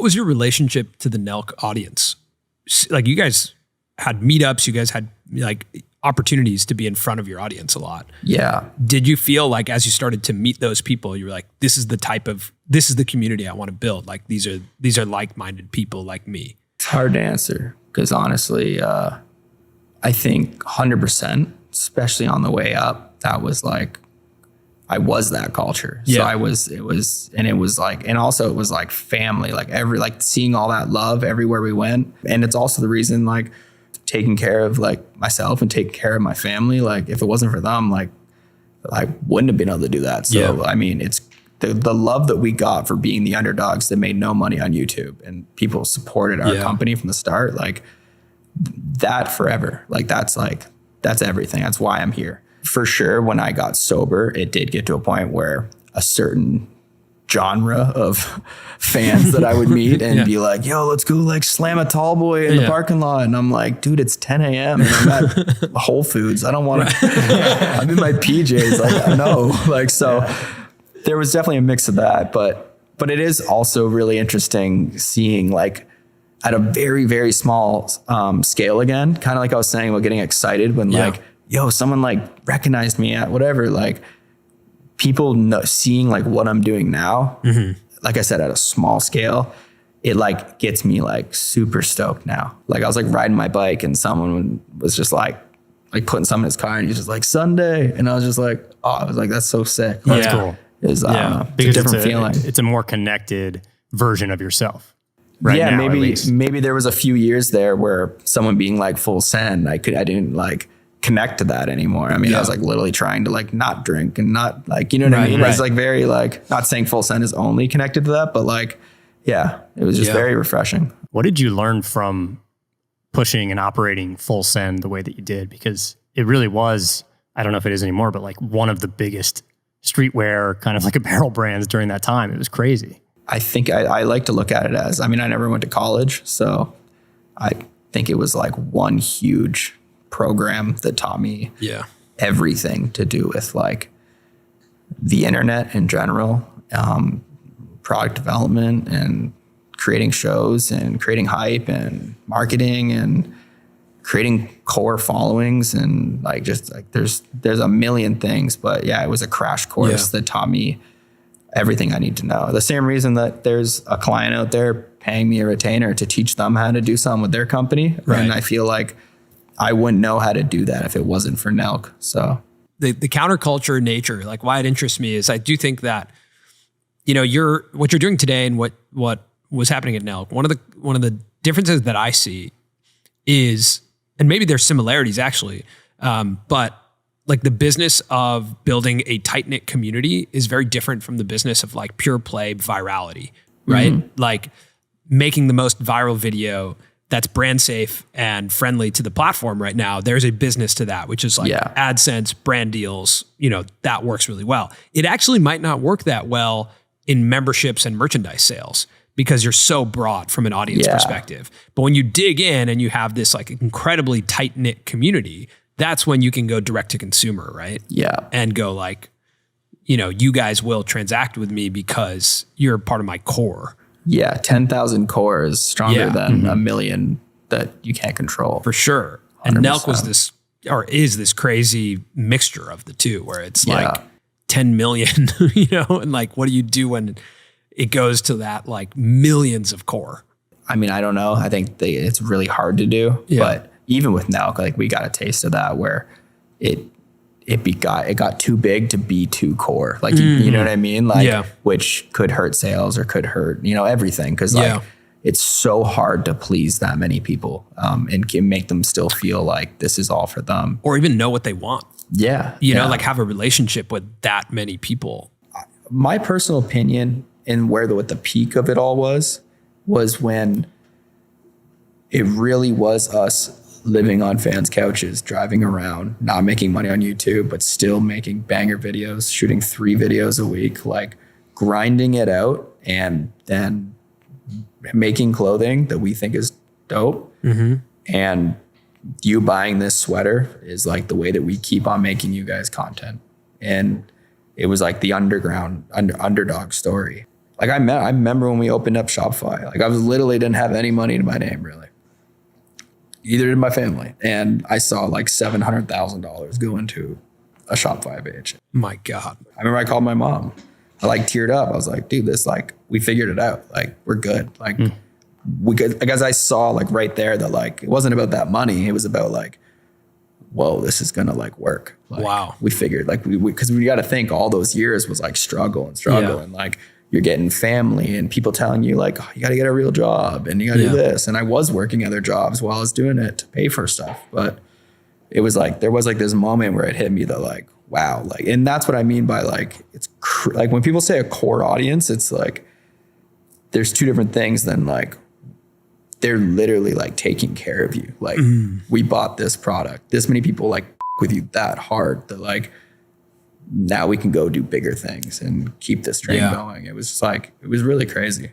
What was your relationship to the Nelk audience? Like you guys had meetups, you guys had like opportunities to be in front of your audience a lot. Yeah. Did you feel like as you started to meet those people, you were like, this is the community I want to build. Like these are like-minded people like me. It's hard to answer because honestly, I think 100%, especially on the way up, that was like, I was that culture. So it was like family, like seeing all that love everywhere we went. And it's also the reason like taking care of like myself and taking care of my family. Like if it wasn't for them, like I wouldn't have been able to do that. So, I mean, it's the love that we got for being the underdogs that made no money on YouTube and people supported our company from the start. Like that forever. Like that's everything. That's why I'm here. For sure, when I got sober, it did get to a point where a certain genre of fans that I would meet and be like, yo, let's go like slam a tall boy in the parking lot. And I'm like, dude, it's 10 a.m. and I'm at Whole Foods. I don't want to, I'm in my PJs. Like, I know. Like, so there was definitely a mix of that. But it is also really interesting seeing like at a very, very small scale again, kind of like I was saying about getting excited when like, yo, someone like recognized me at whatever, like people seeing like what I'm doing now, like I said, at a small scale, it like gets me like super stoked now. Like I was like riding my bike and someone was just like putting something in his car and he's just like Sunday. And I was just like, oh, I was like, that's so sick. That's cool. It's a different feeling. It's a more connected version of yourself. Right yeah, now, maybe there was a few years there where someone being like full send, I didn't like connect to that anymore. I mean, I was like literally trying to like not drink and not like, you know what I mean? Right. It's like very like, not saying full send is only connected to that, but like, yeah, it was just very refreshing. What did you learn from pushing and operating full send the way that you did? Because it really was, I don't know if it is anymore, but like one of the biggest streetwear kind of like apparel brands during that time. It was crazy. I think I like to look at it as, I mean, I never went to college, so I think it was like one huge program that taught me everything to do with like the internet in general, product development and creating shows and creating hype and marketing and creating core followings and like just like there's a million things, but yeah, it was a crash course that taught me everything I need to know. The same reason that there's a client out there paying me a retainer to teach them how to do something with their company. Right. And I feel like I wouldn't know how to do that if it wasn't for Nelk. So the counterculture nature, like why it interests me is I do think that, you know, what you're doing today and what was happening at Nelk, one of the differences that I see is, and maybe there's similarities actually, but like the business of building a tight-knit community is very different from the business of like pure play virality, right? Like making the most viral video that's brand safe and friendly to the platform right now. There's a business to that, which is like AdSense, brand deals, you know, that works really well. It actually might not work that well in memberships and merchandise sales because you're so broad from an audience perspective. But when you dig in and you have this like incredibly tight-knit community, that's when you can go direct to consumer, right? Yeah. And go like, you know, you guys will transact with me because you're part of my core. Yeah. 10,000 core is stronger than a million that you can't control. For sure. 100%. And Nelk was is this crazy mixture of the two where it's like 10 million, you know, and like, what do you do when it goes to that like millions of core? I mean, I don't know. I think it's really hard to do, but even with Nelk, like we got a taste of that where it got too big to be too core. Like, you know what I mean? Like, which could hurt sales or could hurt, you know, everything. Cause like it's so hard to please that many people and can make them still feel like this is all for them. Or even know what they want. Yeah. You know, like have a relationship with that many people. My personal opinion and what the peak of it all was when it really was us living on fans' couches, driving around, not making money on YouTube, but still making banger videos, shooting 3 videos a week, like grinding it out and then making clothing that we think is dope. And you buying this sweater is like the way that we keep on making you guys content. And it was like the underdog story. Like I remember when we opened up Shopify, like I was literally didn't have any money to my name really. Either did my family. And I saw like $700,000 go into a Shopify page. My God. I remember I called my mom. I like teared up. I was like, dude, this like, we figured it out. Like we're good. Like we could, like, as I saw like right there that like, it wasn't about that money. It was about like, whoa, this is going to like work. Like, wow. We figured like cause we got to think all those years was like struggle. And like you're getting family and people telling you like, oh, you got to get a real job and you got to do this. And I was working other jobs while I was doing it to pay for stuff. But it was like, there was like this moment where it hit me that like, wow. Like, and that's what I mean by like, it's like when people say a core audience, it's like, there's two different things than like, they're literally like taking care of you. Like we bought this product, this many people like with you that hard that like, now we can go do bigger things and keep this train going. It was just like, it was really crazy.